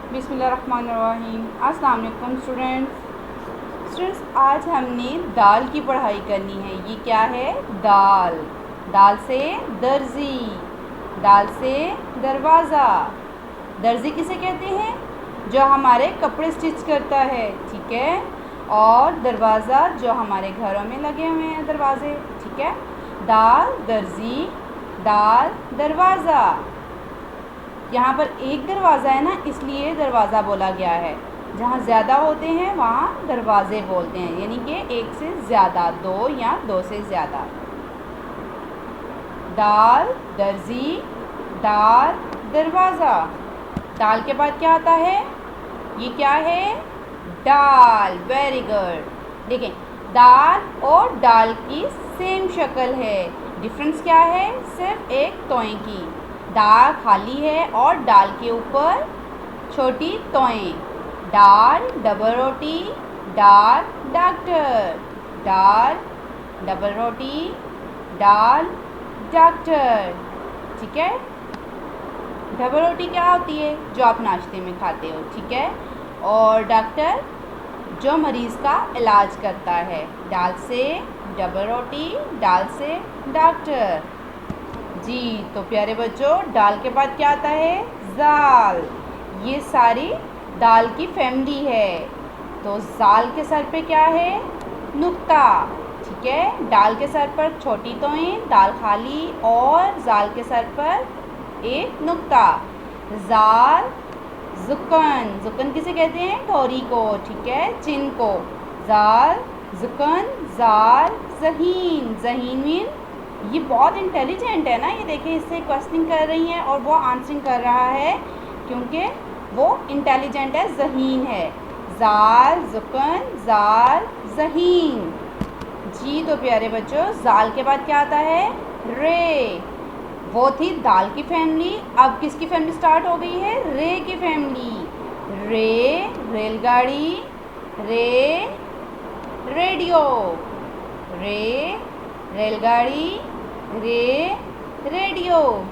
बिस्मिल्लाहिर्रहमानिर्रहीम। अस्सलाम वालेकुम स्टूडेंट्स, आज हमने दाल की पढ़ाई करनी है। ये क्या है? दाल। दाल से दर्जी, दाल से दरवाज़ा। दर्जी किसे कहते हैं? जो हमारे कपड़े स्टिच करता है, ठीक है। और दरवाज़ा जो हमारे घरों में लगे हुए हैं दरवाज़े, ठीक है। दाल दर्जी, दाल दरवाज़ा। यहाँ पर एक दरवाज़ा है ना, इसलिए दरवाज़ा बोला गया है। जहाँ ज़्यादा होते हैं वहाँ दरवाज़े बोलते हैं, यानी कि एक से ज़्यादा, दो या दो से ज़्यादा। दाल दर्जी, दाल दरवाज़ा। दाल के बाद क्या आता है? ये क्या है? दाल। Very good. देखें, दाल और दाल की सेम शक्ल है, डिफरेंस क्या है? सिर्फ एक तोएं की। दाल खाली है और दाल के ऊपर छोटी तोएं। दाल डबल रोटी, दाल डॉक्टर। दाल डबल रोटी, दाल डॉक्टर, ठीक है। डबल रोटी क्या होती है? जो आप नाश्ते में खाते हो, ठीक है। और डॉक्टर जो मरीज़ का इलाज करता है। दाल से डबल रोटी, दाल से डॉक्टर। जी तो प्यारे बच्चों, दाल के बाद क्या आता है? ज़ाल। ये सारी दाल की फैमिली है। तो ज़ाल के सर पे क्या है? नुक्ता, ठीक है। दाल के सर पर छोटी तोएं, दाल खाली, और ज़ाल के सर पर एक नुक्ता। ज़ाल ज़ुकन। ज़ुकन किसे कहते हैं? ठोरी को, ठीक है, चिन को। ज़ाल ज़ुकन, ज़ाल ज़हीन। ज़हीन मीन ये बहुत इंटेलिजेंट है ना। ये देखिए, इससे क्वेश्चनिंग कर रही हैं और वो आंसरिंग कर रहा है क्योंकि वो इंटेलिजेंट है, ज़हीन है। ज़ाल ज़ुकन, ज़ाल ज़हीन। जी तो प्यारे बच्चों, ज़ाल के बाद क्या आता है? रे। वो थी दाल की फैमिली, अब किसकी फैमिली स्टार्ट हो गई है? रे की फैमिली। रे रेलगाड़ी, रे रेडियो। रे रेलगाड़ी, रे रेडियो।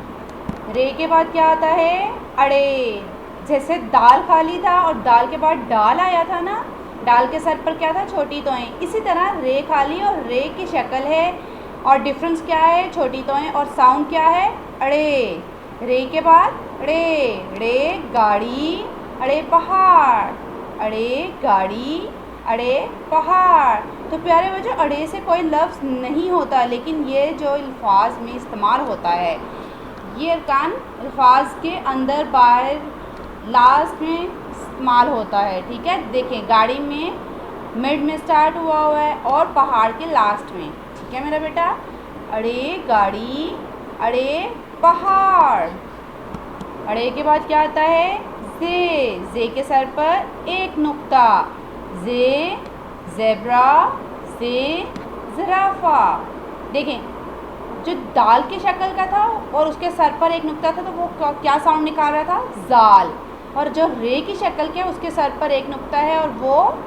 रे के बाद क्या आता है? अड़े। जैसे दाल खाली था और दाल के बाद डाल आया था ना, डाल के सर पर क्या था? छोटी तोएं। इसी तरह रे खाली और रे की शक्ल है, और डिफरेंस क्या है? छोटी तोएं, और साउंड क्या है? अड़े। रे के बाद रे। रे गाड़ी, अड़े पहाड़। अड़े गाड़ी, अड़े पहाड़। तो प्यारे बच्चों, अड़े से कोई लफ्ज़ नहीं होता, लेकिन ये जो अल्फाज में इस्तेमाल होता है, ये अरकान अल्फाज के अंदर बाहर लास्ट में इस्तेमाल होता है, ठीक है। देखें, गाड़ी में मिड में स्टार्ट हुआ है और पहाड़ के लास्ट में, ठीक है मेरा बेटा। अड़े गाड़ी, अड़े पहाड़। अड़े के बाद क्या आता है? जे। जे के सर पर एक नुक्ता। जे ज़ेब्रा, जे ज़राफ़ा। देखें, जो दाल की शक्ल का था और उसके सर पर एक नुक्ता था, तो वो क्या साउंड निकाल रहा था? ज़ाल। और जो रे की शक्ल के उसके सर पर एक नुक्ता है और वो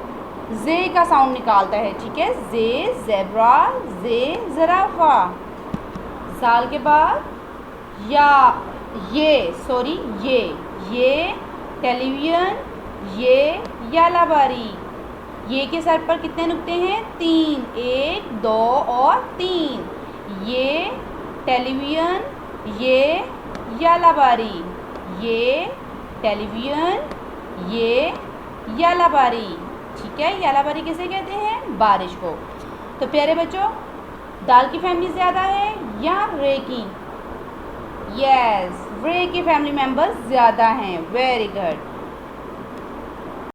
जे का साउंड निकालता है, ठीक है। जे ज़ेब्रा, जे ज़राफ़ा। ज़ाल के बाद या, ये टेलीविज़न, ये यालाबारी। ये के सर पर कितने नुक्ते हैं? 3, 1, 2 और 3। ये टेलीविज़न, ये यालाबारी। ये टेलीविज़न, ये यालाबारी, ठीक है। यालाबारी किसे कहते हैं? बारिश को। तो प्यारे बच्चों, दाल की फैमिली ज़्यादा है या रे की? यस, रे की फैमिली मेम्बर्स ज़्यादा हैं। Very good.